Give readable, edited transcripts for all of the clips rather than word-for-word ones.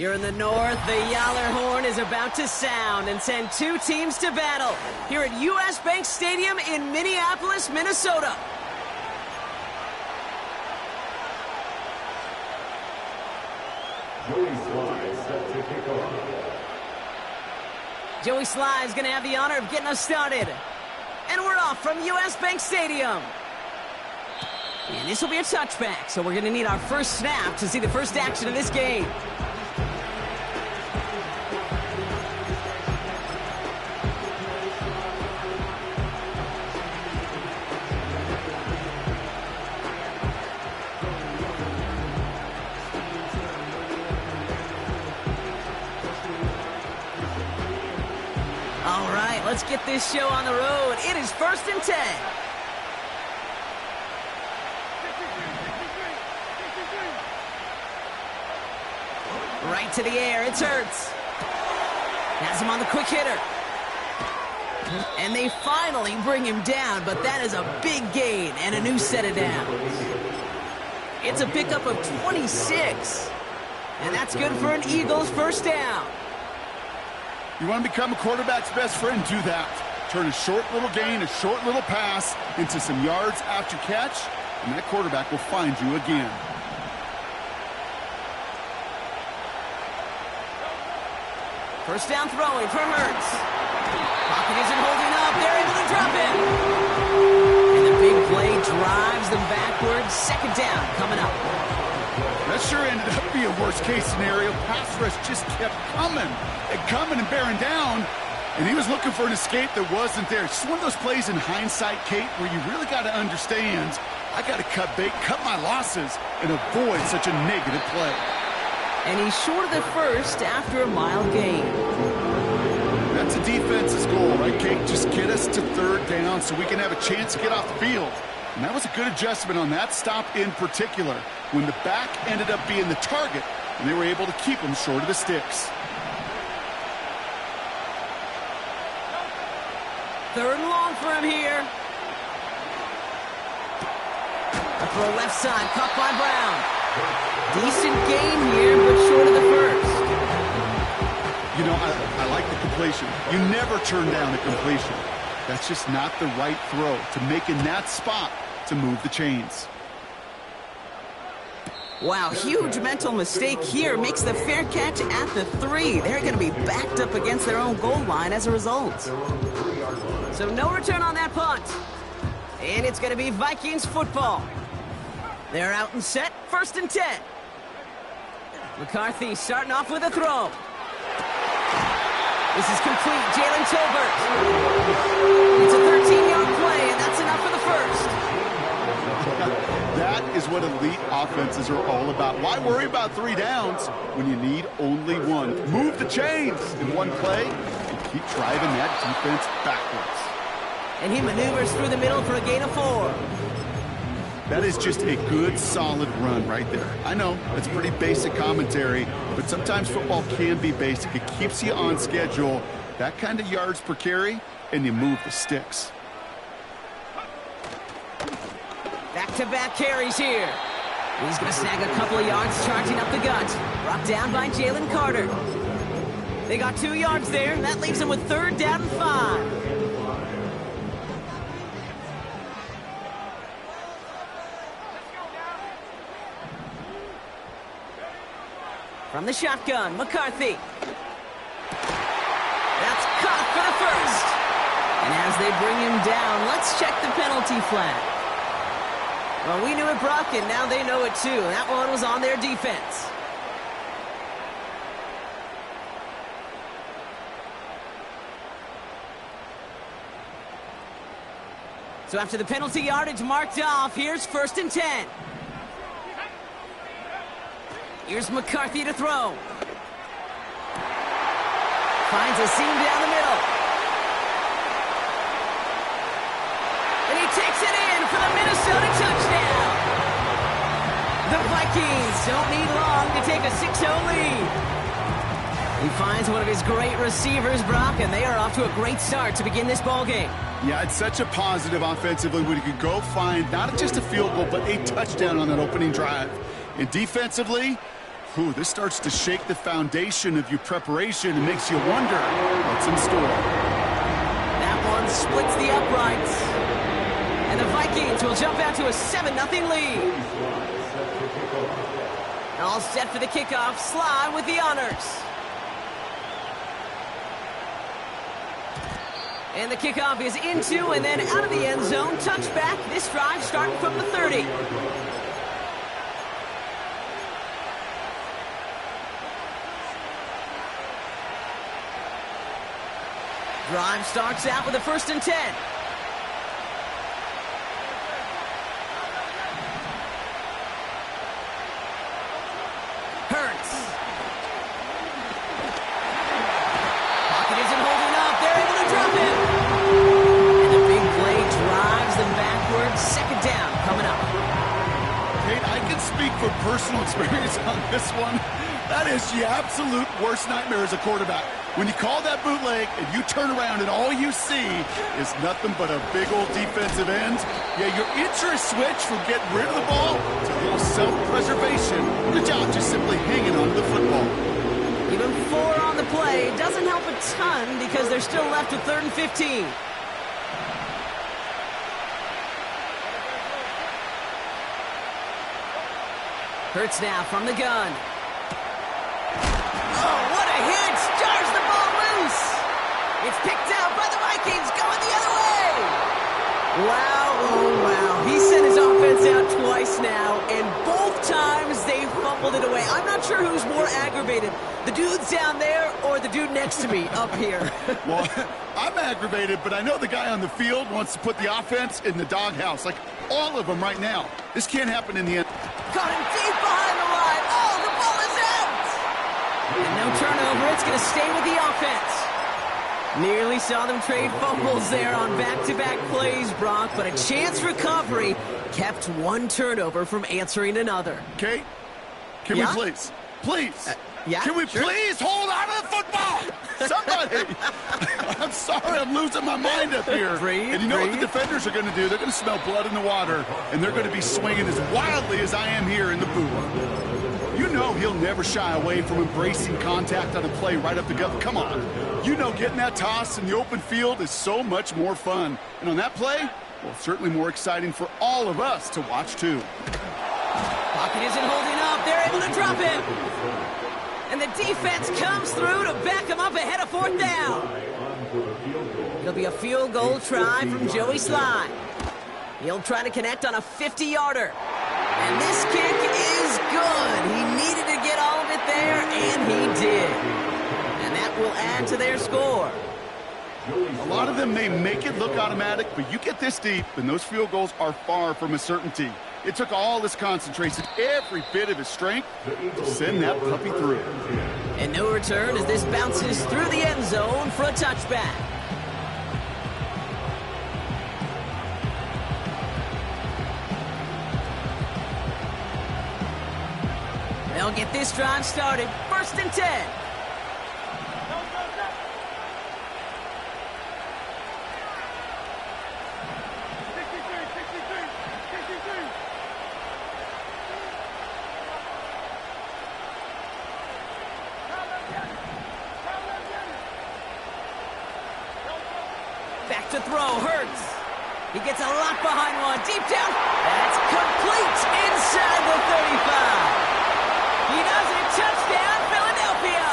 Here in the north, the Yaller horn is about to sound and send two teams to battle here at U.S. Bank Stadium in Minneapolis, Minnesota. Joey Sly is going to have the honor of getting us started. And we're off from U.S. Bank Stadium. And this will be a touchback, so we're going to need our first snap to see the first action of this game. All right, let's get this show on the road. It is 1st and 10. Right to the air, it's Hurts. Has him on the quick hitter. And they finally bring him down, but that is a big gain and a new set of downs. It's a pickup of 26. And that's good for an Eagles first down. You want to become a quarterback's best friend, do that. Turn a short little gain, a short little pass into some yards after catch, and that quarterback will find you again. First down throwing for Hurts. Pocket isn't holding up. They're able to drop him. And the big play drives them backwards. Second down coming up. That sure ended up being a worst-case scenario. Pass rush just kept coming and bearing down, and he was looking for an escape that wasn't there. It's just one of those plays in hindsight, Kate, where you really got to understand, I got to cut bait, cut my losses, and avoid such a negative play. And he's short of the first after a mile gain. That's a defense's goal, right, Kate? Just get us to third down so we can have a chance to get off the field. And that was a good adjustment on that stop in particular, when the back ended up being the target, and they were able to keep him short of the sticks. Third and long for him here. A throw left side, caught by Brown. Decent gain here, but short of the first. You know, I like the completion. You never turn down a completion. That's just not the right throw to make in that spot to move the chains. Wow, huge mental mistake here. Makes the fair catch at the 3. They're going to be backed up against their own goal line as a result. So no return on that punt. And it's going to be Vikings football. They're out and set, 1st and 10. McCarthy starting off with a throw. This is complete. Jalen Tolbert. It's a 13-yard play, and that's enough for the first. That is what elite offenses are all about. Why worry about 3 downs when you need only 1? Move the chains in one play and keep driving that defense backwards. And he maneuvers through the middle for a gain of 4. That is just a good, solid run right there. I know, that's pretty basic commentary, but sometimes football can be basic. It keeps you on schedule. That kind of yards per carry, and you move the sticks. Back-to-back carries here. He's going to snag a couple of yards charging up the gut. Brought down by Jalen Carter. They got 2 yards there. That leaves them with 3rd down and 5. From the shotgun, McCarthy. That's caught for the first. And as they bring him down, let's check the penalty flag. Well, we knew it, Brock, and now they know it too. That one was on their defense. So after the penalty yardage marked off, here's 1st and 10. Here's McCarthy to throw. Finds a seam down the middle. And he takes it in for the Minnesota touchdown. The Vikings don't need long to take a 6-0 lead. He finds one of his great receivers, Brock, and they are off to a great start to begin this ballgame. Yeah, it's such a positive offensively when you can go find not just a field goal, but a touchdown on that opening drive. And defensively, Ooh, this starts to shake the foundation of your preparation and makes you wonder what's in store. That one splits the uprights. And the Vikings will jump out to a 7-0 lead. All set for the kickoff. Sly with the honors. And the kickoff is into and then out of the end zone. Touchback. This drive starting from the 30. Drive starts out with a 1st and 10. Hurts. Pocket isn't holding up. They're able to drop him. And a big play drives them backwards. 2nd down coming up. Kate, I can speak from personal experience on this one. That is the absolute worst nightmare as a quarterback. When you call that bootleg and you turn around and all you see is nothing but a big old defensive end, yeah, your interest switch from getting rid of the ball to a little self-preservation. Good job just simply hanging on to the football. Even 4 on the play doesn't help a ton because they're still left with 3rd and 15. Hurts now from the gun. Oh, what a hit! Jars the ball loose! It's picked out by the Vikings, going the other way! Wow, oh wow. He sent his offense out twice now, and both times they fumbled it away. I'm not sure who's more aggravated, the dudes down there or the dude next to me up here. Well, I'm aggravated, but I know the guy on the field wants to put the offense in the doghouse, like all of them right now. This can't happen in the end. Got him deep behind the line. Oh, the ball is out! And no turnover. It's going to stay with the offense. Nearly saw them trade fumbles there on back-to-back plays, Brock, but a chance recovery kept one turnover from answering another. Kate, can we please? Yeah, can we sure. please hold on to the football? Somebody! I'm sorry, I'm losing my mind up here. Breathe, and you know breathe. what the defenders are going to do? They're going to smell blood in the water, and they're going to be swinging as wildly as I am here in the booth. You know he'll never shy away from embracing contact on a play right up the gut. Come on. You know getting that toss in the open field is so much more fun. And on that play, well, certainly more exciting for all of us to watch, too. Pocket isn't holding up. They're able to drop it. And the defense comes through to back him up ahead of 4th down. It'll be a field goal try from Joey Sly. He'll try to connect on a 50-yarder. And this kick is good. He needed to get all of it there, and he did. And that will add to their score. A lot of them may make it look automatic, but you get this deep, and those field goals are far from a certainty. It took all his concentration, every bit of his strength, to send that puppy through. And no return as this bounces through the end zone for a touchback. They'll get this drive started. 1st and 10. Back to throw, Hurts. He gets a lot behind one, deep down. That's complete inside the 35. He does it, touchdown, Philadelphia.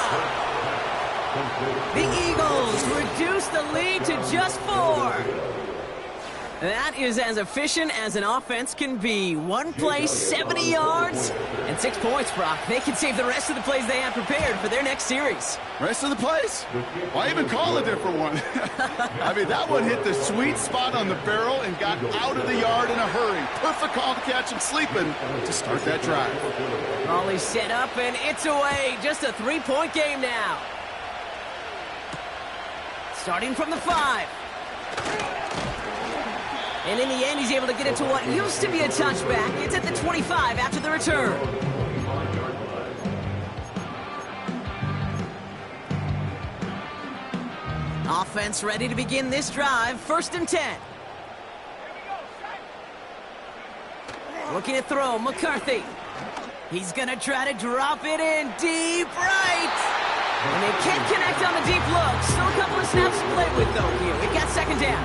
The Eagles reduce the lead to just 4. That is as efficient as an offense can be. One play, 70 yards, and 6 points, Brock. They can save the rest of the plays they have prepared for their next series. Rest of the plays? Why even call a different one? I mean, that one hit the sweet spot on the barrel and got out of the yard in a hurry. Perfect call to catch him sleeping to start that drive. All is set up, and it's away. Just a 3-point game now. Starting from the 5. And in the end, he's able to get it to what used to be a touchback. It's at the 25 after the return. Offense ready to begin this drive. 1st and 10. Looking to throw, McCarthy. He's going to try to drop it in deep right. And they can't connect on the deep look. Still a couple of snaps to play with, though, here. We've got second down.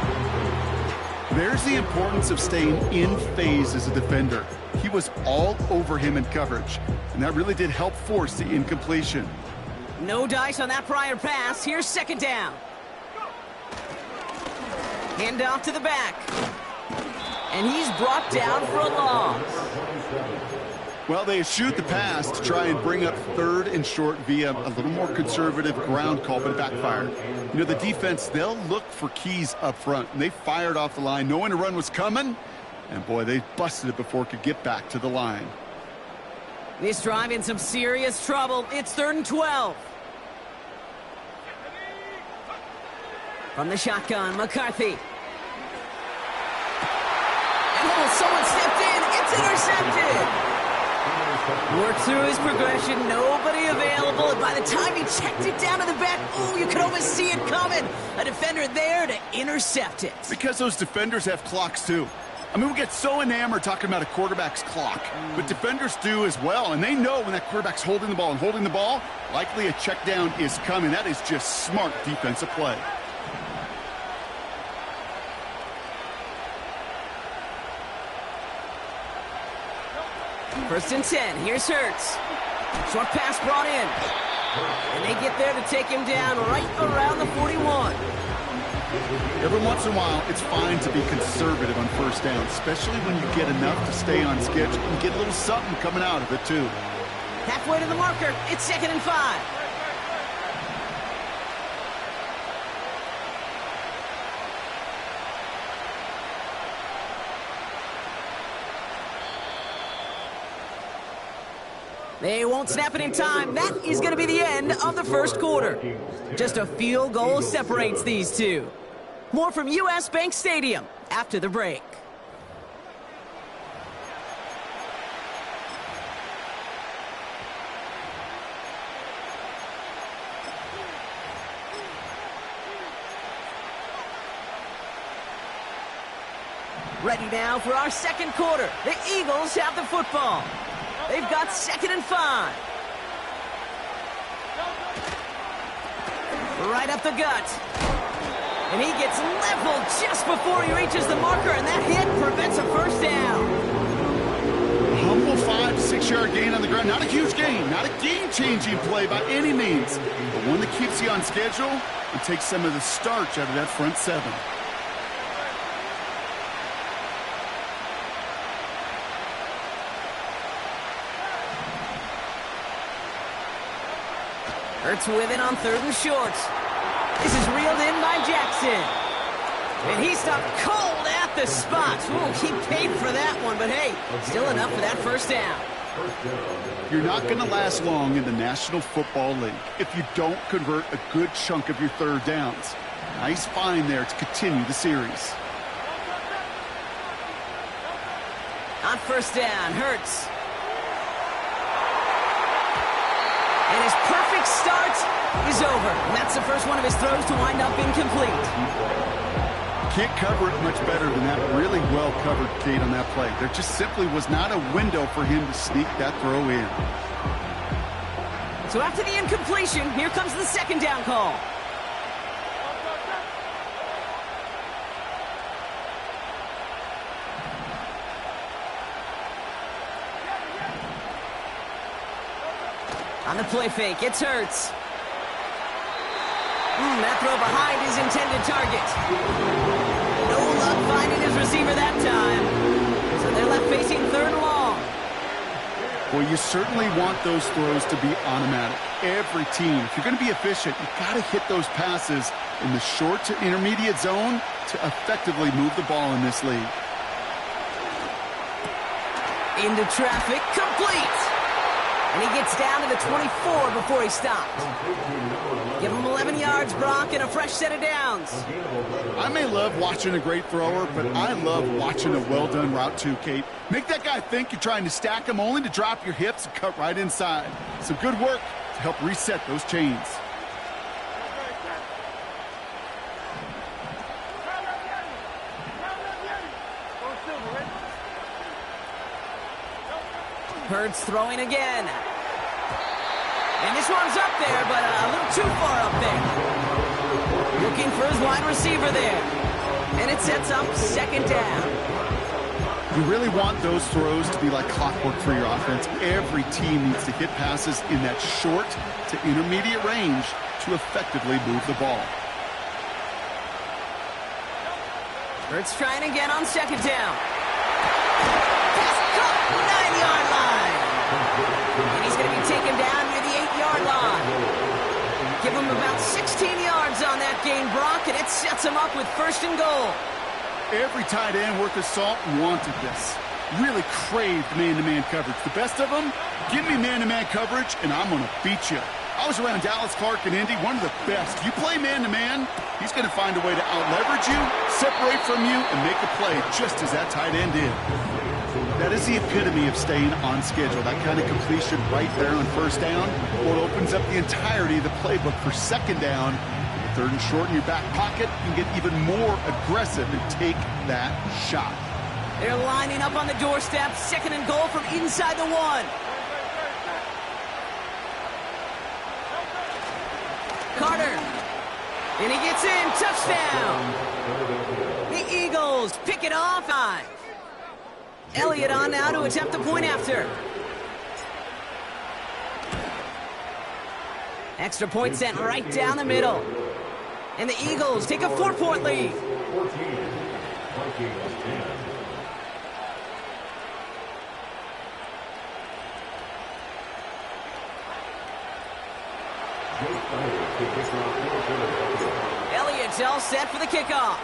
There's the importance of staying in phase as a defender. He was all over him in coverage, and that really did help force the incompletion. No dice on that prior pass. Here's second down. Hand off to the back. And he's brought down for a loss. Well, they eschewed the pass to try and bring up third and short via a little more conservative ground call, but it backfired. You know, the defense, they'll look for keys up front, and they fired off the line knowing a run was coming, and boy, they busted it before it could get back to the line. This drive in some serious trouble. It's 3rd and 12. From the shotgun, McCarthy. And someone stepped in. It's intercepted. Worked through his progression, nobody available, and by the time he checked it down to the back, ooh, you could almost see it coming. A defender there to intercept it. Because those defenders have clocks too. I mean, we get so enamored talking about a quarterback's clock, but defenders do as well, and they know when that quarterback's holding the ball, likely a check down is coming. That is just smart defensive play. First and 10. Here's Hurts. Short pass brought in. And they get there to take him down right around the 41. Every once in a while, it's fine to be conservative on first down, especially when you get enough to stay on schedule and get a little something coming out of it, too. Halfway to the marker. It's 2nd and 5. They won't snap it in time. That is going to be the end of the first quarter. Just a field goal separates these two. More from U.S. Bank Stadium after the break. Ready now for our second quarter. The Eagles have the football. They've got 2nd and 5. Right up the gut. And he gets leveled just before he reaches the marker, and that hit prevents a first down. Humble 5 to 6 yard gain on the ground. Not a huge gain, not a game-changing play by any means, but one that keeps you on schedule and takes some of the starch out of that front seven. Hurts with it on 3rd and short. This is reeled in by Jackson. And he stopped cold at the spot. Ooh, he paid for that one, but hey, still enough for that first down. You're not going to last long in the National Football League if you don't convert a good chunk of your third downs. Nice find there to continue the series. On first down, Hurts. And his perfect start is over. And that's the first one of his throws to wind up incomplete. Can't cover it much better than that. Really well covered, Kate, on that play. There just simply was not a window for him to sneak that throw in. So after the incompletion, here comes the second down call. On the play fake, it's Hurts. That throw behind his intended target. No luck finding his receiver that time. So they're left facing 3rd and long. Well, you certainly want those throws to be automatic. Every team, if you're going to be efficient, you've got to hit those passes in the short to intermediate zone to effectively move the ball in this league. Into traffic, complete. And he gets down to the 24 before he stopped. Give him 11 yards, Brock, and a fresh set of downs. I may love watching a great thrower, but I love watching a well-done route too, Kate. Make that guy think you're trying to stack him only to drop your hips and cut right inside. Some good work to help reset those chains. Hurts throwing again. And this one's up there, but a little too far up there. Looking for his wide receiver there. And it sets up second down. You really want those throws to be like clockwork for your offense. Every team needs to hit passes in that short to intermediate range to effectively move the ball. Hurts trying again on second down. Pass caught, 9-yard line. And he's going to be taken down near the 8-yard line. Give him about 16 yards on that gain, Brock, and it sets him up with first and goal. Every tight end worth his salt wanted this. Really craved man-to-man coverage. The best of them, give me man-to-man coverage, and I'm going to beat you. I was around Dallas Clark and Indy, one of the best. You play man-to-man, he's going to find a way to out-leverage you, separate from you, and make a play just as that tight end did. That is the epitome of staying on schedule. That kind of completion right there on first down, what opens up the entirety of the playbook for second down. Third and short in your back pocket, you can get even more aggressive and take that shot. They're lining up on the doorstep, second and goal from inside the 1. Carter, and he gets in, touchdown. The Eagles pick it off. Elliott on now to attempt the point after. Extra point sent right down the middle. And the Eagles take a 4-point lead. Elliott's all set for the kickoff.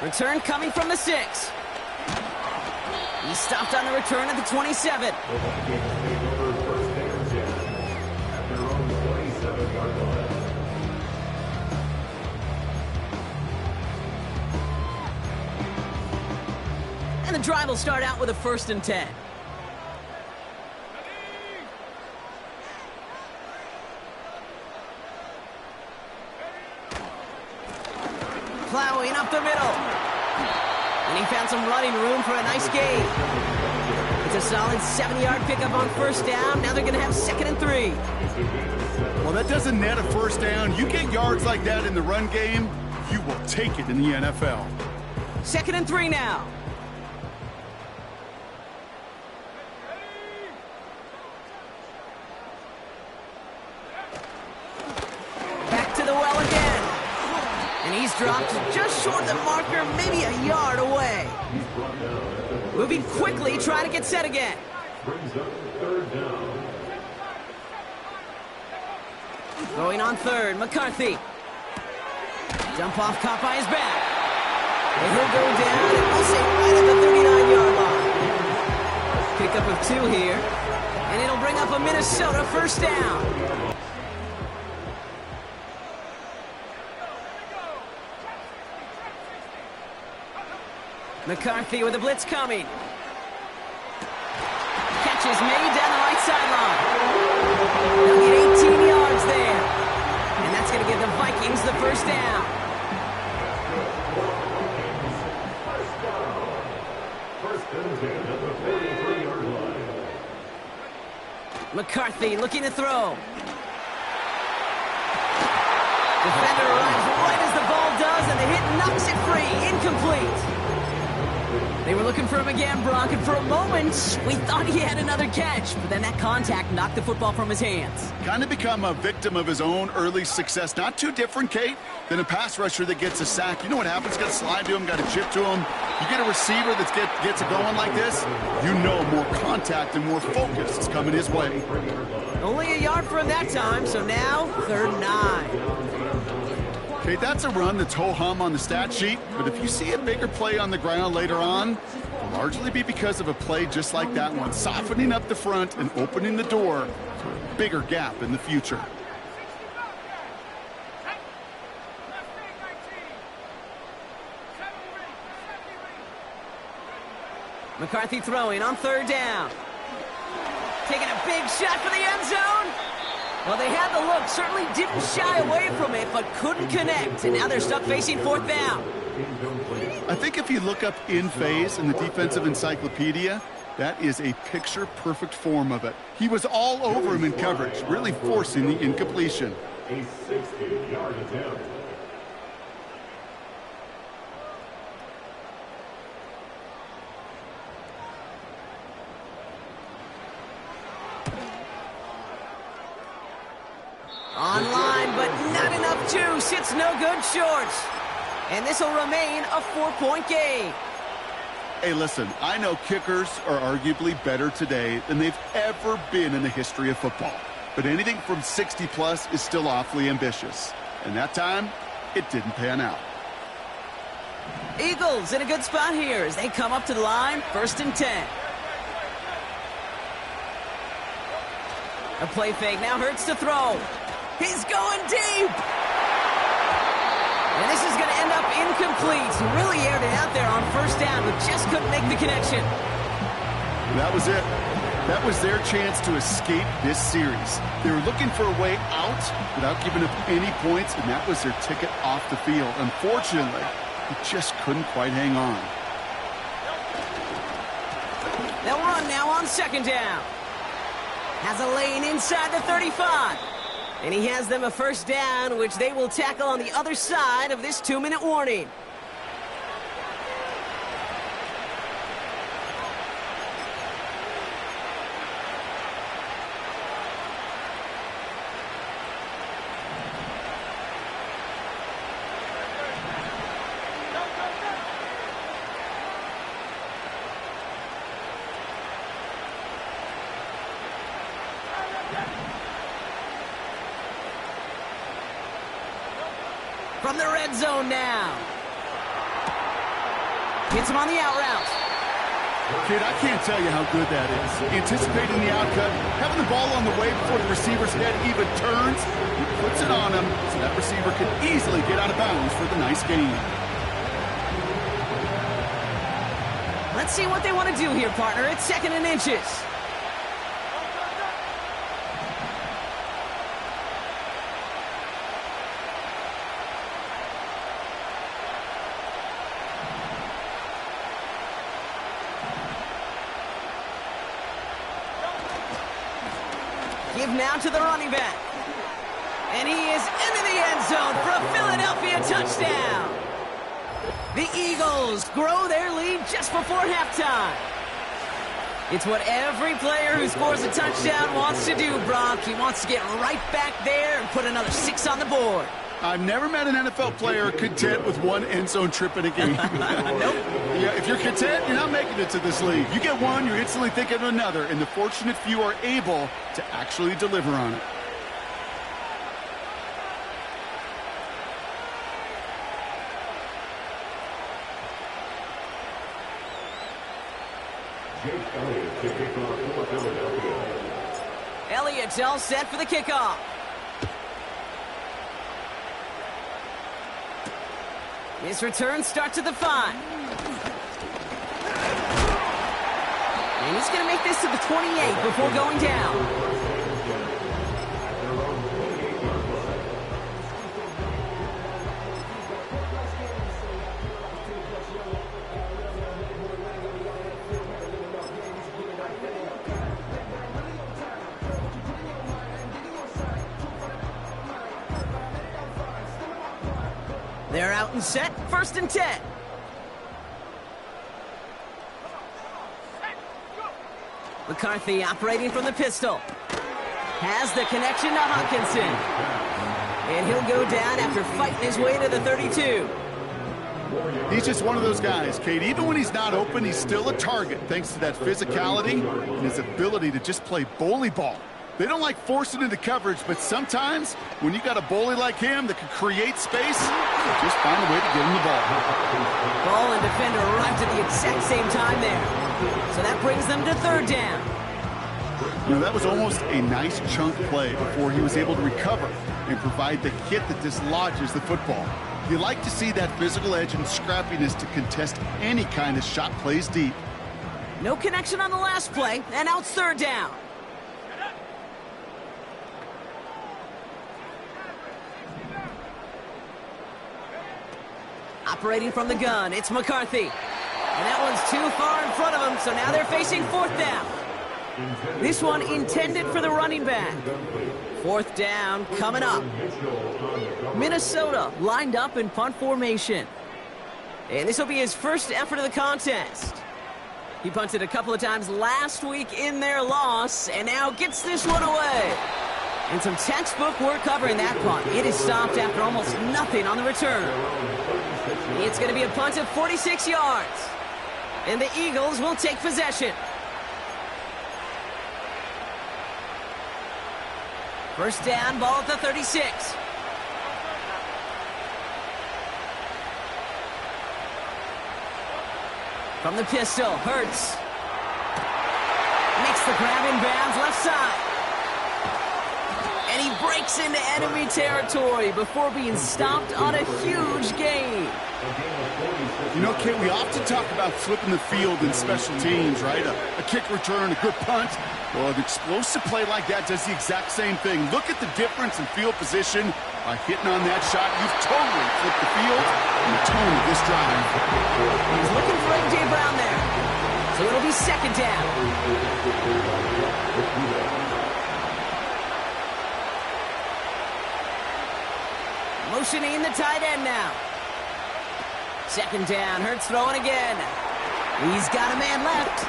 Return coming from the 6. He stopped on the return at the 27. And the drive will start out with a 1st and 10. Plowing up the middle. And he found some running room for a nice gain. It's a solid 7-yard pickup on first down. Now they're going to have 2nd and 3. Well, that doesn't net a first down. You get yards like that in the run game, you will take it in the NFL. 2nd and 3 now. Back to the well again. And he's dropped just short of the marker, maybe a yard away. Moving quickly, trying to get set again. Going on 3rd, McCarthy. Jump off caught by his back. And he'll go down, and we'll say right at the 39-yard line. Pickup of 2 here. And it'll bring up a Minnesota first down. McCarthy with a blitz coming. Catch is made down the right sideline. They'll get 18 yards there. And that's going to give the Vikings the first down. McCarthy looking to throw. Defender arrives right as the ball does, and the hit knocks it free. Incomplete. They were looking for him again, Brock, and for a moment, we thought he had another catch. But then that contact knocked the football from his hands. Kind of become a victim of his own early success. Not too different, Kate, than a pass rusher that gets a sack. You know what happens? Got to slide to him, got to chip to him. You get a receiver that gets it going like this, you know more contact and more focus is coming his way. Only a yard for him that time, so now 3rd and 9. Okay, that's a run that's ho-hum on the stat sheet, but if you see a bigger play on the ground later on, it'll largely be because of a play just like that one, softening up the front and opening the door for a bigger gap in the future. McCarthy throwing on 3rd down. Taking a big shot for the end zone. Well, they had the look, certainly didn't shy away from it, but couldn't connect. And now they're stuck facing fourth down. I think if you look up in phase in the defensive encyclopedia, that is a picture-perfect form of it. He was all over him in coverage, really forcing the incompletion. A 60-yard attempt. Online, but not enough juice. It's no good shorts. And this will remain a 4-point game. Hey, listen, I know kickers are arguably better today than they've ever been in the history of football. But anything from 60-plus is still awfully ambitious. And that time, it didn't pan out. Eagles in a good spot here as they come up to the line, 1st and 10. A play fake now hurts to throw. He's going deep. And this is going to end up incomplete. He really aired it out there on 1st down, but just couldn't make the connection. That was it. That was their chance to escape this series. They were looking for a way out without giving up any points, and that was their ticket off the field. Unfortunately, he just couldn't quite hang on. They'll run now on 2nd down. Has a lane inside the 35. And he has them a 1st down, which they will tackle on the other side of this 2-minute warning. From the red zone now. Hits him on the out route. Kid, I can't tell you how good that is. Anticipating the outcut, having the ball on the way before the receiver's head even turns, he puts it on him so that receiver can easily get out of bounds for the nice gain. Let's see what they want to do here, partner. It's 2nd and inches. Give now to the running back. And he is into the end zone for a Philadelphia touchdown. The Eagles grow their lead just before halftime. It's what every player who scores a touchdown wants to do, Brock. He wants to get right back there and put another 6 on the board. I've never met an NFL player content with one end zone trip in a game. Nope. Yeah, if you're content, you're not making it to this league. You get one, you're instantly thinking of another, and the fortunate few are able to actually deliver on it. Elliott's all set for the kickoff. His return starts at the 5. And he's going to make this to the 28 before going down. They're out and set, 1st and 10. McCarthy operating from the pistol. Has the connection to Hawkinson. And he'll go down after fighting his way to the 32. He's just one of those guys, Kate. Even when he's not open, he's still a target thanks to that physicality and his ability to just play bully ball. They don't like forcing into coverage, but sometimes when you got a bully like him that can create space, just find a way to get him the ball. Ball and defender arrived at the exact same time there. So that brings them to 3rd down. You know, that was almost a nice chunk play before he was able to recover and provide the hit that dislodges the football. You like to see that physical edge and scrappiness to contest any kind of shot plays deep. No connection on the last play, and now it's 3rd down. Operating from the gun, it's McCarthy. And that one's too far in front of him, so now they're facing 4th down. This one intended for the running back. 4th down coming up. Minnesota lined up in punt formation. And this will be his first effort of the contest. He punted a couple of times last week in their loss, and now gets this one away. And some textbook work covering that punt. It is stopped after almost nothing on the return. It's going to be a punt of 46 yards. And the Eagles will take possession. First down, ball at the 36. From the pistol, Hurts. Makes the grab in bounds, left side. And he breaks into enemy territory before being stopped on a huge gain. You know, Kate, we often talk about flipping the field in special teams, right? A kick return, a good punt. Well, an explosive play like that does the exact same thing. Look at the difference in field position. By hitting on that shot, you've totally flipped the field and the tone of this drive. He's looking for A.J. Brown there. So it'll be 2nd down. Motioning the tight end now. 2nd down, Hurts throwing again. He's got a man left.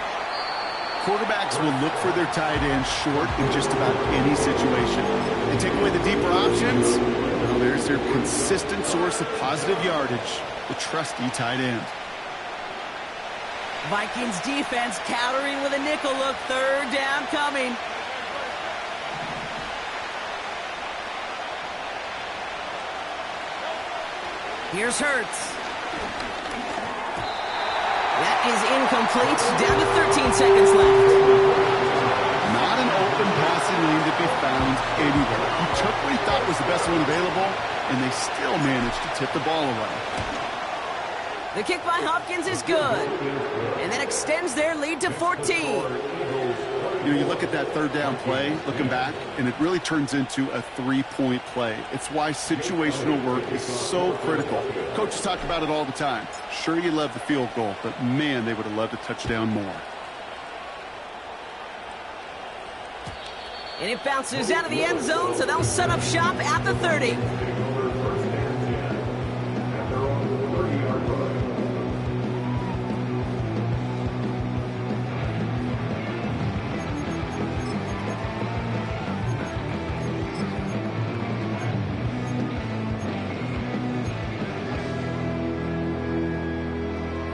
Quarterbacks will look for their tight end short in just about any situation. They take away the deeper options. Well, there's their consistent source of positive yardage, the trusty tight end. Vikings defense countering with a nickel look. 3rd down coming. Here's Hurts. That is incomplete. Down to 13 seconds left. Not an open passing lane to be found anywhere. He took what he thought was the best one available, and they still managed to tip the ball away. The kick by Hopkins is good. And that extends their lead to 14. You know, you look at that 3rd down play, looking back, and it really turns into a 3-point play. It's why situational work is so critical. Coaches talk about it all the time. Sure, you love the field goal, but man, they would have loved a touchdown more. And it bounces out of the end zone, so they'll set up shop at the 30.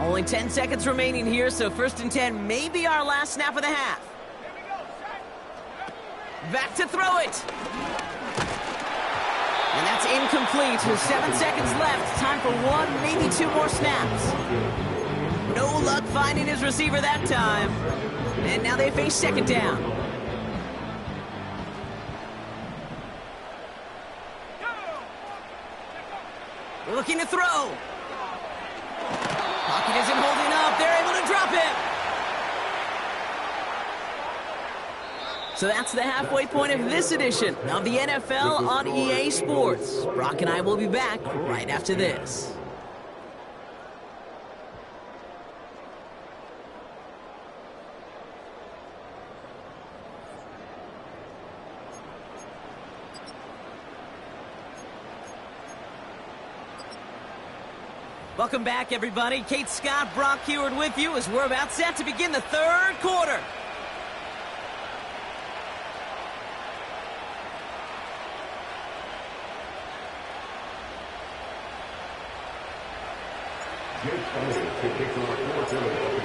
Only 10 seconds remaining here, so 1st and 10 may be our last snap of the half. Back to throw it. And that's incomplete with 7 seconds left. Time for 1, maybe 2 more snaps. No luck finding his receiver that time. And now they face 2nd down. Looking to throw. Pocket isn't holding up. They're able to drop him. So that's the halfway point of this edition of the NFL on EA Sports. Brock and I will be back right after this. Welcome back, everybody. Kate Scott, Brock Heward with you as we're about set to begin the 3rd quarter.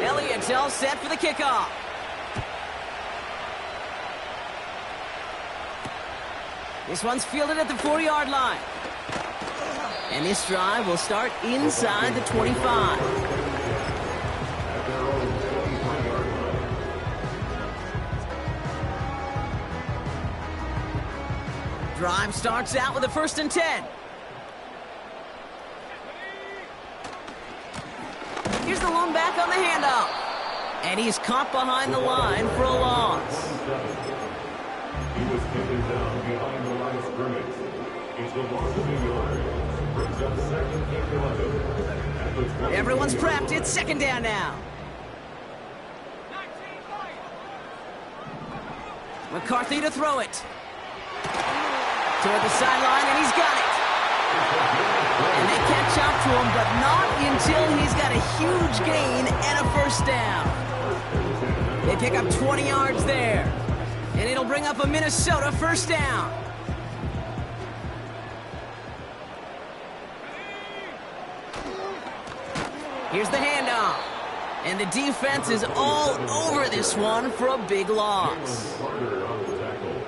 Elliott's all set for the kickoff. This one's fielded at the 4-yard line. And this drive will start inside the 25. Drive starts out with a 1st and 10. Here's the lone back on the handoff. And he's caught behind the line for a loss. He was taken down behind the line of scrimmage. is the Washington Yards. Brings up second and 11. At the 20. Everyone's prepped. It's second down now. McCarthy to throw it. Toward the sideline, and he's got it. And they catch up to him, but not until he's got a huge gain and a first down. They pick up 20 yards there. And it'll bring up a Minnesota first down. Here's the handoff. And the defense is all over this one for a big loss.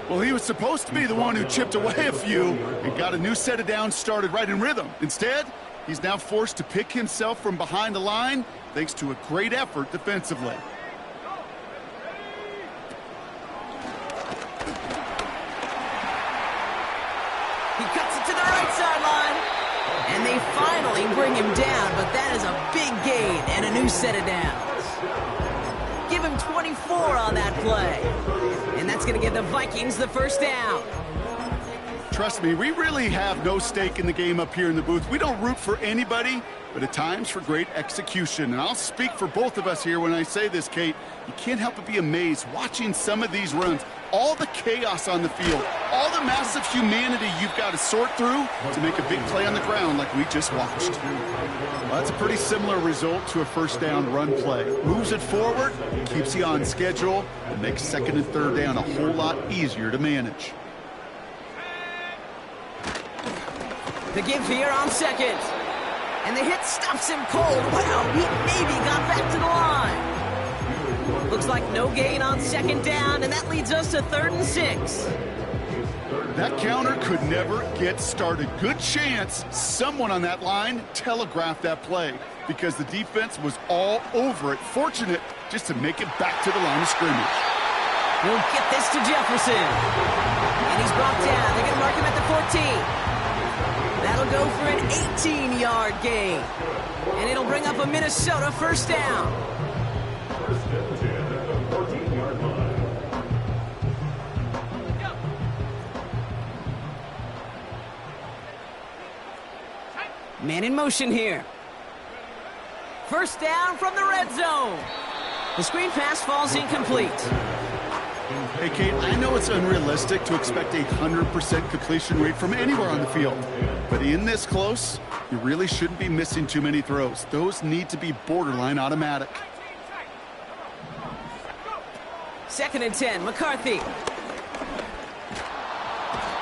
Well, he was supposed to be the one who chipped away a few and got a new set of downs started right in rhythm. Instead, he's now forced to pick himself from behind the line thanks to a great effort defensively. He cuts it to the right sideline. And they finally bring him down, but that is a big gain and a new set of downs. Give him 24 on that play. And that's going to give the Vikings the first down. Trust me, we really have no stake in the game up here in the booth. We don't root for anybody, but at times for great execution. And I'll speak for both of us here when I say this, Kate. You can't help but be amazed watching some of these runs. All the chaos on the field, all the massive humanity you've got to sort through to make a big play on the ground like we just watched. Well, that's a pretty similar result to a first down run play. Moves it forward, keeps you on schedule, and makes second and third down a whole lot easier to manage. The give here on second. And the hit stops him cold. Wow, he maybe got back to the line. Looks like no gain on second down, and that leads us to 3rd and 6. That counter could never get started. Good chance someone on that line telegraphed that play because the defense was all over it. Fortunate just to make it back to the line of scrimmage. He'll get this to Jefferson. And he's brought down. They're going to mark him at the 14. That'll go for an 18-yard gain. And it'll bring up a Minnesota first down. First and 10 at the 14-yard line. Man in motion here. First down from the red zone. The screen pass falls incomplete. Hey, Kate, I know it's unrealistic to expect a 100% completion rate from anywhere on the field. But in this close, you really shouldn't be missing too many throws. Those need to be borderline automatic. 2nd and 10, McCarthy.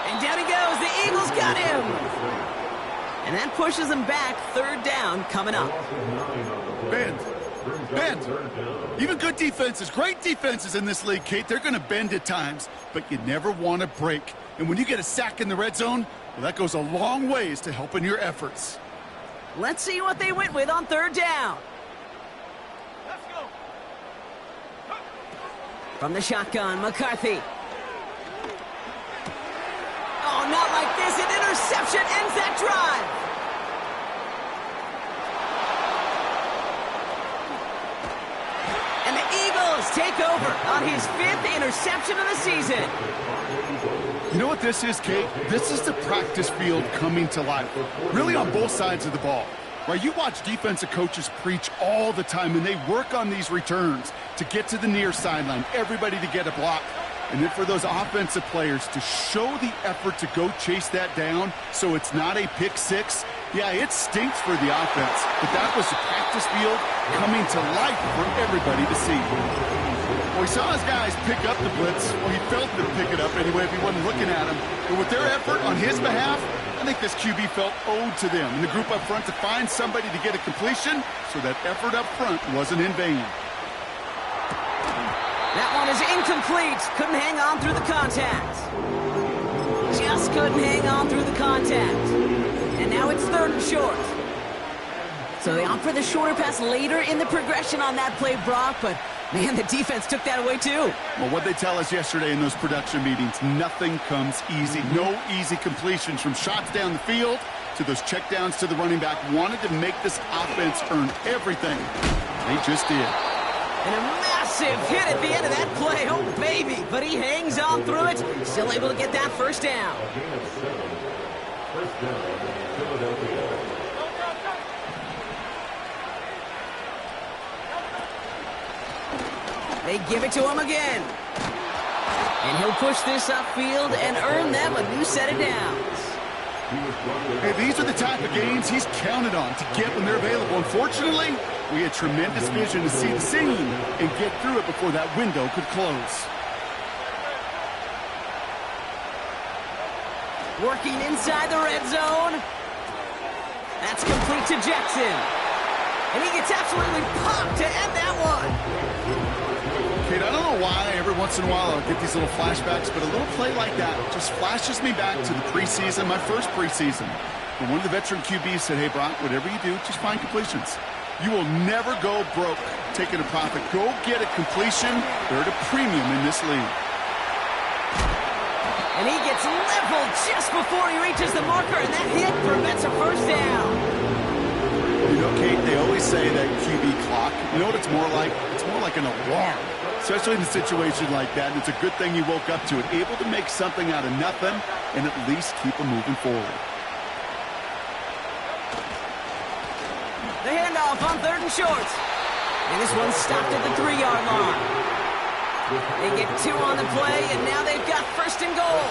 And down he goes. The Eagles got him. And that pushes them back. 3rd down coming up. Bend. Even good defenses, great defenses in this league, Kate, they're going to bend at times, but you never want to break. And when you get a sack in the red zone, well, that goes a long ways to helping your efforts. Let's see what they went with on 3rd down. From the shotgun, McCarthy. Oh, not like this. An interception ends that drive. And the Eagles take over on his 5th interception of the season. You know what this is, Kate? This is the practice field coming to life. Really on both sides of the ball. Right, you watch defensive coaches preach all the time, and they work on these returns to get to the near sideline, everybody to get a block. And then for those offensive players to show the effort to go chase that down so it's not a pick six, yeah, it stinks for the offense. But that was the practice field coming to life for everybody to see. Well, he saw his guys pick up the blitz. Well, he felt them pick it up anyway if he wasn't looking at him. But with their effort on his behalf, I think this QB felt owed to them and the group up front to find somebody to get a completion so that effort up front wasn't in vain. That one is incomplete. Couldn't hang on through the contact. Just couldn't hang on through the contact. And now it's 3rd and short. So they opt for the shorter pass later in the progression on that play, Brock, but man, the defense took that away too. Well, what they tell us yesterday in those production meetings, nothing comes easy. No easy completions from shots down the field to those checkdowns to the running back. Wanted to make this offense earn everything. They just did. And a massive hit at the end of that play. Oh, baby. But he hangs on through it. Still able to get that first down. First down, Philadelphia. They give it to him again. And he'll push this upfield and earn them a new set of downs. Hey, these are the type of games he's counted on to get when they're available. Unfortunately, we had tremendous vision to see the scene and get through it before that window could close. Working inside the red zone. That's complete to Jackson. And he gets absolutely popped to end that one. Kate, I don't know why every once in a while I'll get these little flashbacks, but a little play like that just flashes me back to the preseason, my first preseason. But one of the veteran QBs said, hey, Brock, whatever you do, just find completions. You will never go broke taking a profit. Go get a completion. They're at a premium in this league. And he gets leveled just before he reaches the marker, and that hit prevents a first down. You know, Kate, they always say that QB clock, you know what it's more like? It's more like an alarm, especially in a situation like that. And it's a good thing you woke up to it, able to make something out of nothing and at least keep them moving forward. The handoff on 3rd and short. And this one's stopped at the 3-yard line. They get 2 on the play, and now they've got 1st and goal.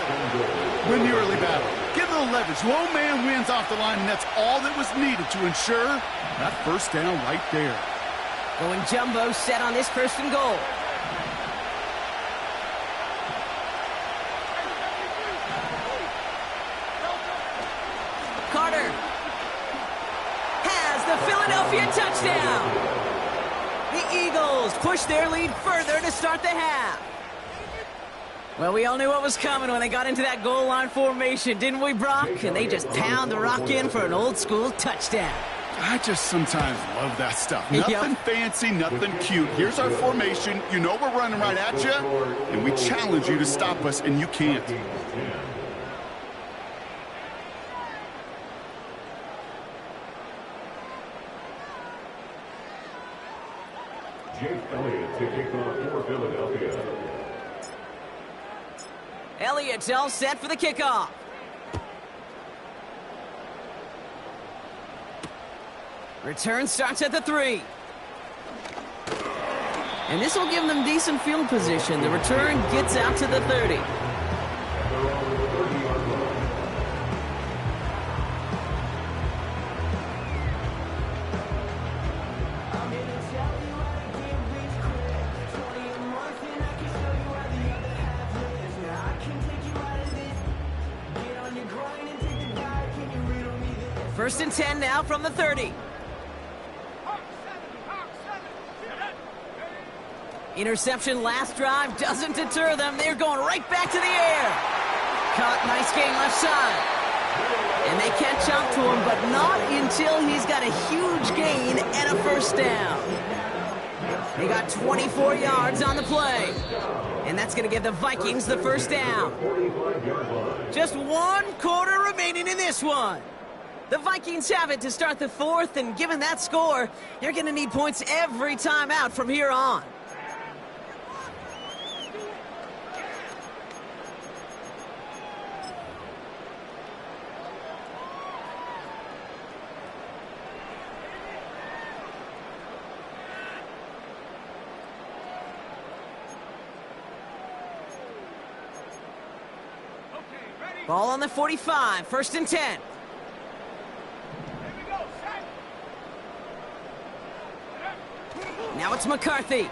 Win the early battle. Get a little leverage. Low man wins off the line, and that's all that was needed to ensure that first down right there. Going jumbo set on this 1st and goal. Carter has the Philadelphia touchdown. The Eagles push their lead further to start the half. Well, we all knew what was coming when they got into that goal line formation, didn't we, Brock? And they just pound the rock in for an old-school touchdown. I just sometimes love that stuff. Nothing fancy, nothing cute. Here's our formation. You know we're running right at you, and we challenge you to stop us, and you can't. Jake Elliott to kick off for Philadelphia. Elliott's all set for the kickoff. Return starts at the 3. And this will give them decent field position. The return gets out to the 30. First and 10 now from the 30. Interception last drive doesn't deter them. They're going right back to the air. Caught, nice gain left side. And they catch up to him, but not until he's got a huge gain and a first down. They got 24 yards on the play. And that's going to give the Vikings the first down. Just 1 quarter remaining in this one. The Vikings have it to start the 4th, and given that score, they're going to need points every time out from here on. Ball on the 45, 1st and 10. Now it's McCarthy. He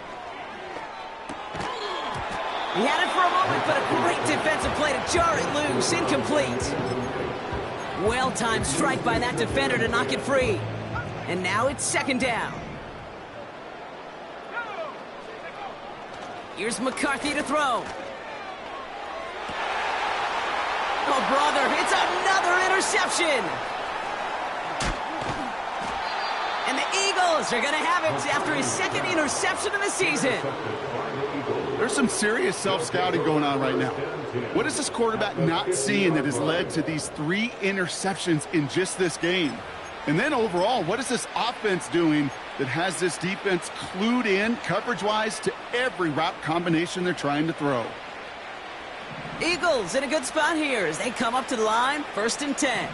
had it for a moment, but a great defensive play to jar it loose. Incomplete. Well-timed strike by that defender to knock it free. And now it's 2nd down. Here's McCarthy to throw. Oh, brother, it's another interception. And the Eagles are going to have it after his 2nd interception of the season. There's some serious self-scouting going on right now. What is this quarterback not seeing that has led to these 3 interceptions in just this game? And then overall, what is this offense doing that has this defense clued in coverage-wise to every route combination they're trying to throw? Eagles in a good spot here as they come up to the line, 1st and 10.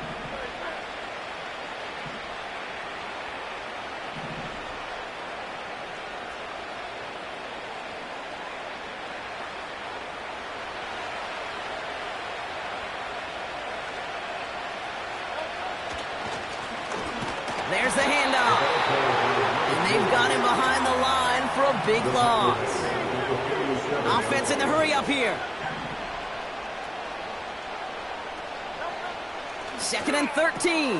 There's the handoff. And they've got him behind the line for a big loss. Offense in the hurry up here. 2nd and 13.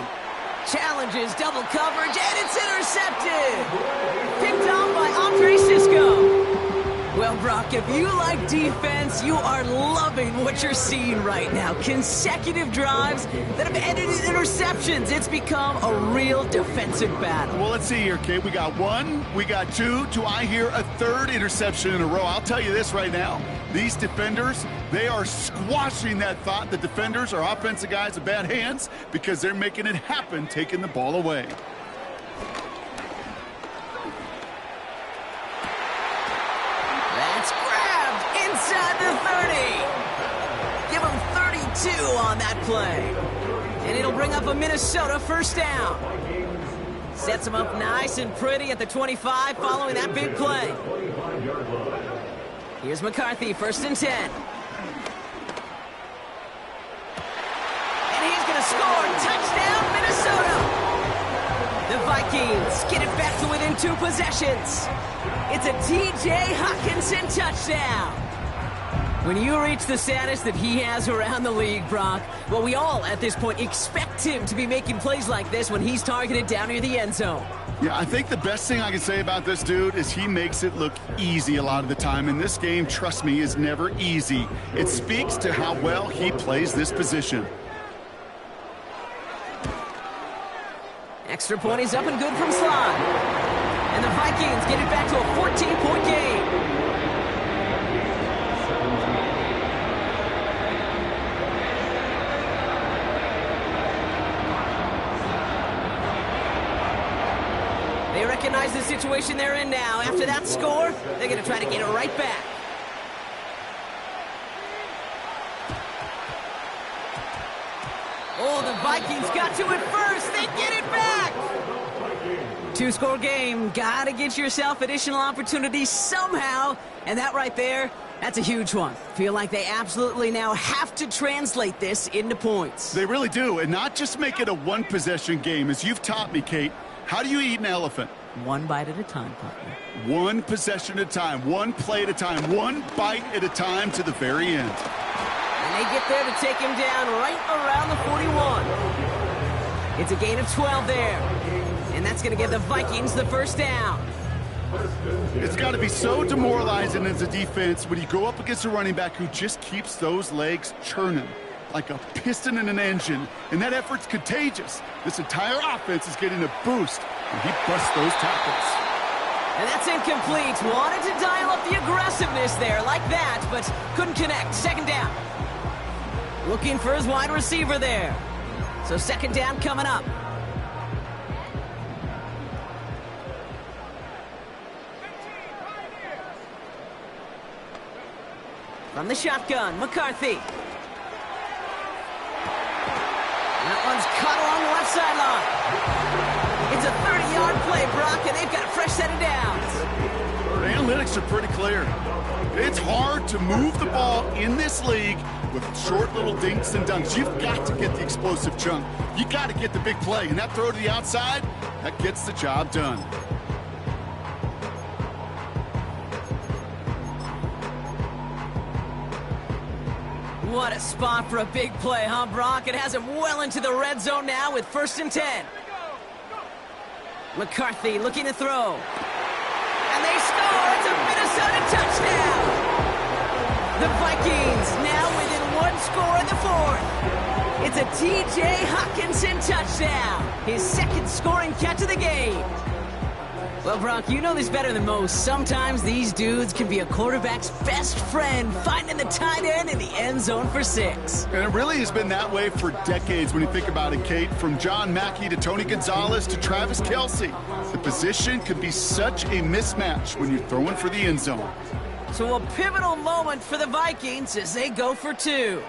Challenges double coverage, and it's intercepted. Picked off by Andre Sisco. Well, Brock, if you like defense, you are loving what you're seeing right now. Consecutive drives that have ended in interceptions. It's become a real defensive battle. Well, let's see here, Kate. We got 1, we got 2. Do I hear a 3rd interception in a row? I'll tell you this right now. These defenders, they are squashing that thought. The defenders are offensive guys with bad hands because they're making it happen, taking the ball away. That's grabbed inside the 30. Give him 32 on that play. And it'll bring up a Minnesota 1st down. Sets him up nice and pretty at the 25 following that big play. Here's McCarthy, 1st and 10. And he's going to score. Touchdown, Minnesota. The Vikings get it back to within 2 possessions. It's a T.J. Hockenson touchdown. When you reach the status that he has around the league, Brock, well, we all at this point expect him to be making plays like this when he's targeted down near the end zone. Yeah, I think the best thing I can say about this dude is he makes it look easy a lot of the time. And this game, trust me, is never easy. It speaks to how well he plays this position. Extra point is up and good from slot. And the Vikings get it back to a 14-point game. They recognize the situation they're in now. After that score, they're going to try to get it right back. Oh, the Vikings got to it first. They get it back. 2-score game. Got to get yourself additional opportunities somehow. And that right there, that's a huge one. Feel like they absolutely now have to translate this into points. They really do, and not just make it a one-possession game. As you've taught me, Kate, how do you eat an elephant? One bite at a time, partner. One possession at a time, one play at a time, one bite at a time to the very end. And they get there to take him down right around the 41. It's a gain of 12 there. And that's going to give the Vikings the 1st down. It's got to be so demoralizing as a defense when you go up against a running back who just keeps those legs churning like a piston in an engine, and that effort's contagious. This entire offense is getting a boost, and he busts those tackles. And that's incomplete. Wanted to dial up the aggressiveness there like that, but couldn't connect. 2nd down. Looking for his wide receiver there. So 2nd down coming up. From the shotgun, McCarthy. That one's caught along the left sideline. It's a 30-yard play, Brock, and they've got a fresh set of downs. The analytics are pretty clear. It's hard to move the ball in this league with short little dinks and dunks. You've got to get the explosive chunk. You got to get the big play, and that throw to the outside, that gets the job done. What a spot for a big play, huh, Brock? It has him well into the red zone now with 1st and 10. McCarthy looking to throw. And they score! It's a Minnesota touchdown! The Vikings now within 1 score in the 4th. It's a T.J. Hockenson touchdown. His 2nd scoring catch of the game. Well, Brock, you know this better than most. Sometimes these dudes can be a quarterback's best friend, finding the tight end in the end zone for 6. And it really has been that way for decades when you think about it, Kate. From John Mackey to Tony Gonzalez to Travis Kelce. The position can be such a mismatch when you're throwing for the end zone. So a pivotal moment for the Vikings as they go for two.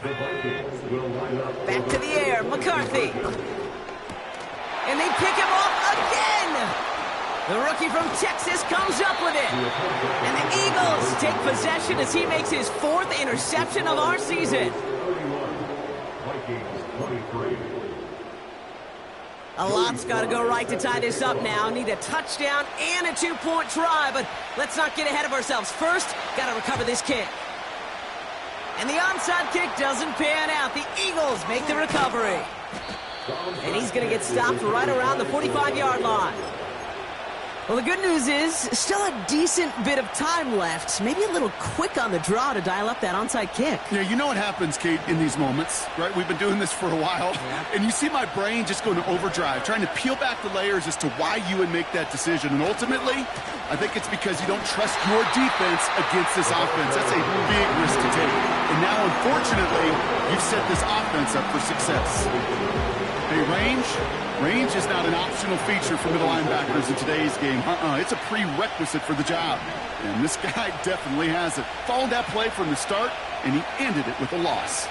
The Vikings will line up. Back to the air, McCarthy. And they pick him off again. The rookie from Texas comes up with it. And the Eagles take possession as he makes his 4th interception of our season. 31, Vikings 23. A lot's got to go right to tie this up now. Need a touchdown and a 2-point try, but let's not get ahead of ourselves. First, got to recover this kick. And the onside kick doesn't pan out. The Eagles make the recovery. And he's going to get stopped right around the 45-yard line. Well, the good news is still a decent bit of time left. Maybe a little quick on the draw to dial up that onside kick. Yeah, you know what happens, Kate, in these moments, right? We've been doing this for a while, and you see my brain just going to overdrive, trying to peel back the layers as to why you would make that decision. And ultimately, I think it's because you don't trust your defense against this offense. That's a big risk to take. And now, unfortunately, you've set this offense up for success. Hey, range is not an optional feature for middle linebackers in today's game. It's a prerequisite for the job. And this guy definitely has it. Followed that play from the start, and he ended it with a loss.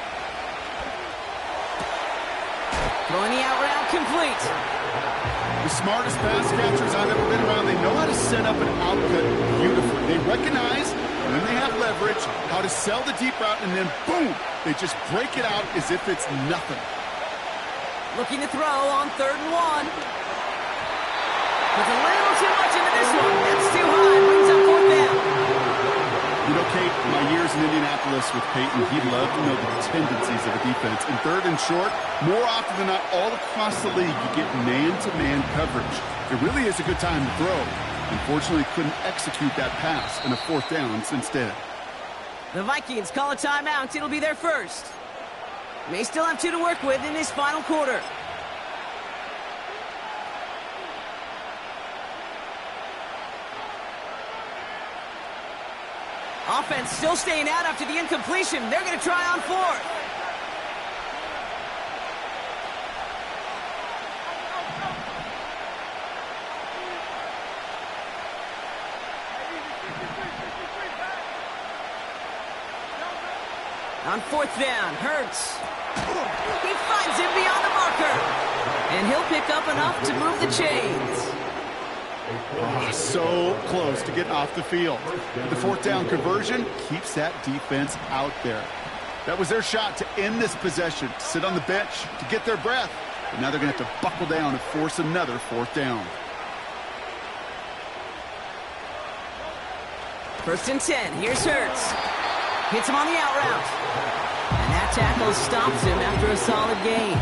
Throwing the out route complete. The smartest pass catchers I've ever been around, they know how to set up an output beautifully. They recognize when they have leverage, how to sell the deep route, and then boom, they just break it out as if it's nothing. Looking to throw on 3rd and 1. Puts a little too much into this one. That's too high. Brings up 4th down. You know, Kate, my years in Indianapolis with Peyton, he loved to know the tendencies of a defense. In 3rd and short, more often than not, all across the league, you get man-to-man coverage. It really is a good time to throw. Unfortunately, couldn't execute that pass in a 4th down instead. The Vikings call a timeout. It'll be their first. They still have 2 to work with in this final quarter. Offense still staying out after the incompletion. They're going to try on 4th. On 4th down, Hurts. He finds him beyond the marker. And he'll pick up enough to move the chains. Oh, so close to getting off the field. The 4th down conversion keeps that defense out there. That was their shot to end this possession, to sit on the bench, to get their breath. But now they're going to have to buckle down and force another 4th down. 1st and 10. Here's Hurts. Hits him on the out route. And that tackle stops him after a solid gain.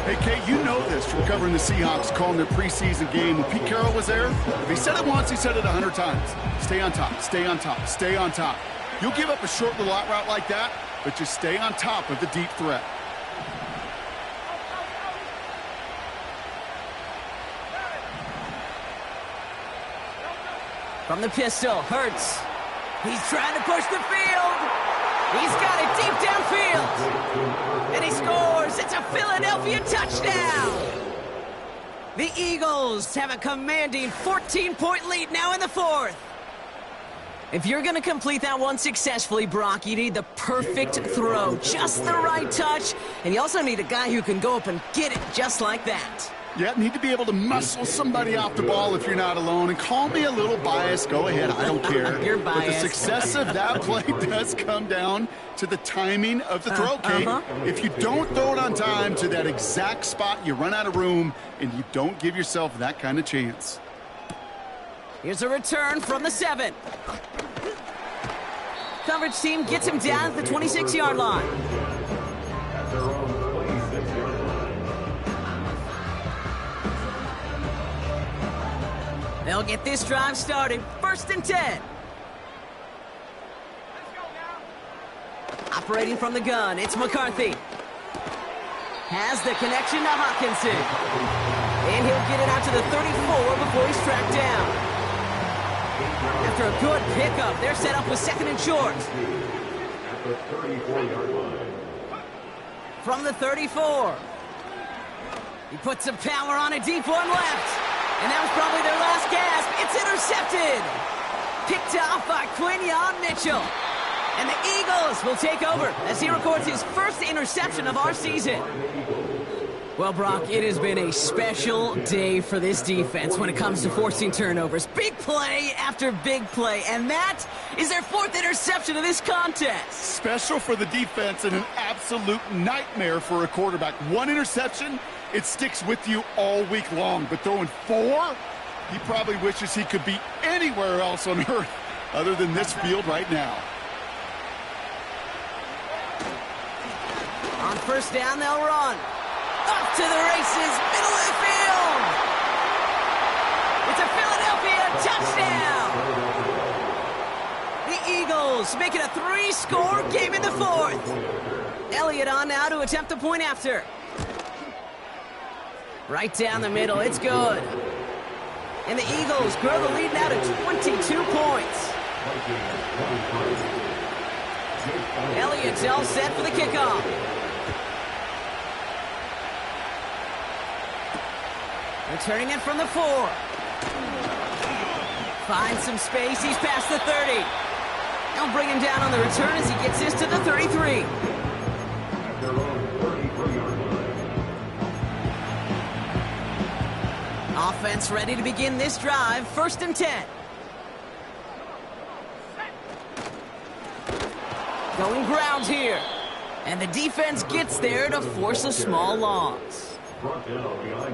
Hey, Kate, you know this from covering the Seahawks, calling their preseason game. When Pete Carroll was there, if he said it once, he said it 100 times. Stay on top, stay on top, stay on top. You'll give up a short little out route like that, but just stay on top of the deep threat. From the pistol, Hurts. He's trying to push the field. He's got it deep downfield. And he scores. It's a Philadelphia touchdown. The Eagles have a commanding 14-point lead now in the 4th. If you're going to complete that one successfully, Brock, you need the perfect throw, just the right touch, and you also need a guy who can go up and get it just like that. Yeah, need to be able to muscle somebody off the ball if you're not alone. And call me a little biased. Go ahead. I don't care. You're biased. But the success of that play does come down to the timing of the throw, Kate. If you don't throw it on time to that exact spot, you run out of room, and you don't give yourself that kind of chance. Here's a return from the 7. Coverage team gets him down at the 26-yard line. At their own 26-yard line. They'll get this drive started. 1st and 10. Operating from the gun, it's McCarthy. Has the connection to Hawkinson. And he'll get it out to the 34 before he's tracked down. After a good pickup, they're set up with 2nd and short. At the 34-yard line. From the 34. He puts some power on a deep one left. And that was probably their last gasp. It's intercepted. picked off by Quinyon Mitchell. And the Eagles will take over as he records his first interception of our season. Well, Brock, it has been a special day for this defense when it comes to forcing turnovers. Big play after big play, and that is their fourth interception of this contest. Special for the defense and an absolute nightmare for a quarterback. One interception, it sticks with you all week long, but throwing 4, he probably wishes he could be anywhere else on earth other than this field right now. On first down, they'll run. Off to the races, middle of the field. It's a Philadelphia touchdown. The Eagles make it a 3-score game in the 4th. Elliott on now to attempt the point after. Right down the middle, it's good. And the Eagles grow the lead now to 22 points. Elliott's all set for the kickoff. Returning it from the 4. Finds some space. He's past the 30. They'll bring him down on the return as he gets this to the 33. Offense ready to begin this drive. 1st and 10. Going ground here. And the defense gets there to force a small loss.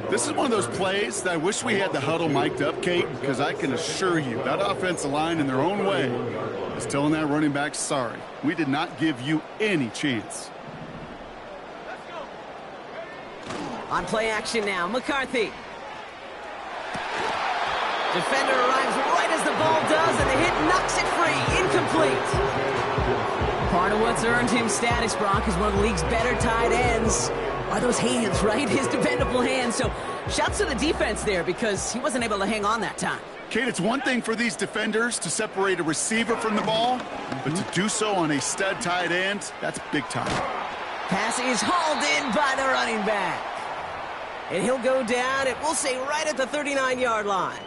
This is one of those plays that I wish we had the huddle mic'd up, Kate, because I can assure you that offensive line in their own way is telling that running back, sorry, we did not give you any chance. On play action now, McCarthy. Defender arrives right as the ball does, and the hit knocks it free. Incomplete. Part of what's earned him status, Brock, is one of the league's better tight ends. Are those hands, right? His dependable hands. So shouts to the defense there because he wasn't able to hang on that time. Kate, it's one thing for these defenders to separate a receiver from the ball, but to do so on a stud tight end, that's big time. Pass is hauled in by the running back. And he'll go down, it will say right at the 39-yard line.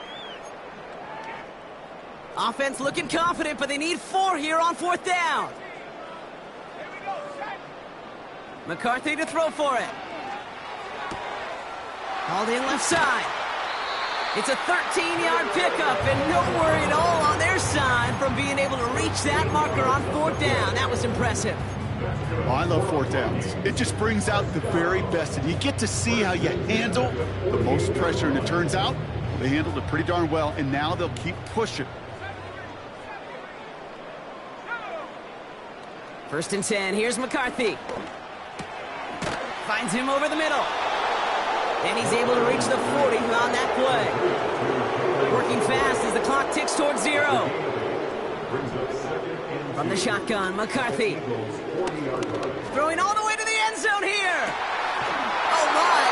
Offense looking confident, but they need 4 here on 4th down. McCarthy to throw for it. Hauled in left side. It's a 13-yard pickup, and no worry at all on their side from being able to reach that marker on 4th down. That was impressive. Oh, I love 4th downs. It just brings out the very best, and you get to see how you handle the most pressure, and it turns out they handled it pretty darn well, and now they'll keep pushing. 1st and 10. Here's McCarthy. Finds him over the middle. And he's able to reach the 40 on that play. Working fast as the clock ticks towards 0. From the shotgun, McCarthy. Throwing all the way to the end zone here. Oh my,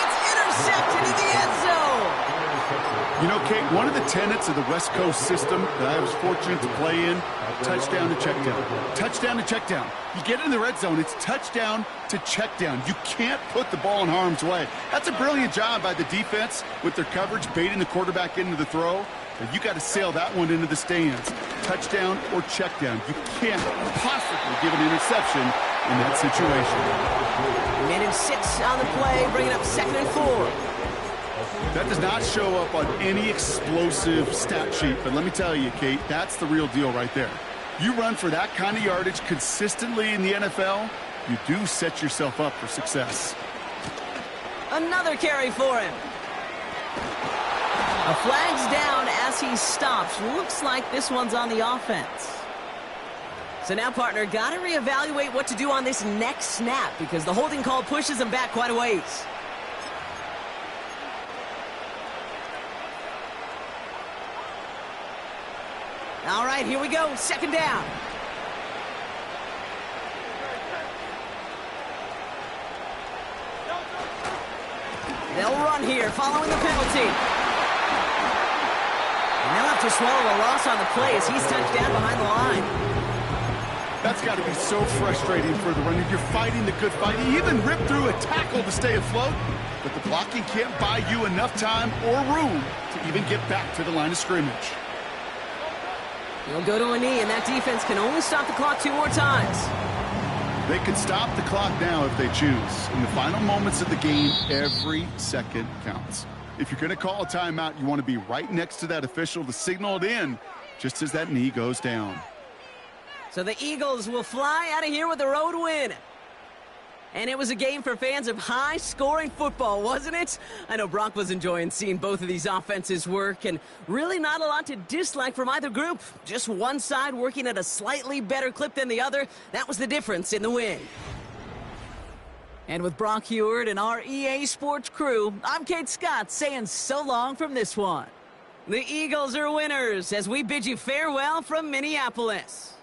it's intercepted in the end zone. You know, Kate, one of the tenets of the West Coast system that I was fortunate to play in, touchdown to check down. Touchdown to check down. You get in the red zone, it's touchdown to check down. You can't put the ball in harm's way. That's a brilliant job by the defense with their coverage, baiting the quarterback into the throw. But you got to sail that one into the stands. Touchdown or check down. You can't possibly give an interception in that situation. Minute 6 on the play, bringing up 2nd and 4. That does not show up on any explosive stat sheet, but let me tell you, Kate, that's the real deal right there. You run for that kind of yardage consistently in the NFL, you do set yourself up for success. Another carry for him. A flag's down as he stops. Looks like this one's on the offense. So now, partner, got to reevaluate what to do on this next snap because the holding call pushes him back quite a ways. All right, here we go. 2nd down. They'll run here following the penalty. And they'll have to swallow a loss on the play as he's touched down behind the line. That's got to be so frustrating for the runner. You're fighting the good fight. You even rip through a tackle to stay afloat, but the blocking can't buy you enough time or room to even get back to the line of scrimmage. He'll go to a knee, and that defense can only stop the clock 2 more times. They could stop the clock now if they choose. In the final moments of the game, every second counts. If you're going to call a timeout, you want to be right next to that official to signal it in just as that knee goes down. So the Eagles will fly out of here with a road win. And it was a game for fans of high-scoring football, wasn't it? I know Brock was enjoying seeing both of these offenses work, and really not a lot to dislike from either group. Just one side working at a slightly better clip than the other. That was the difference in the win. And with Brock Heward and our EA Sports crew, I'm Kate Scott saying so long from this one. The Eagles are winners as we bid you farewell from Minneapolis.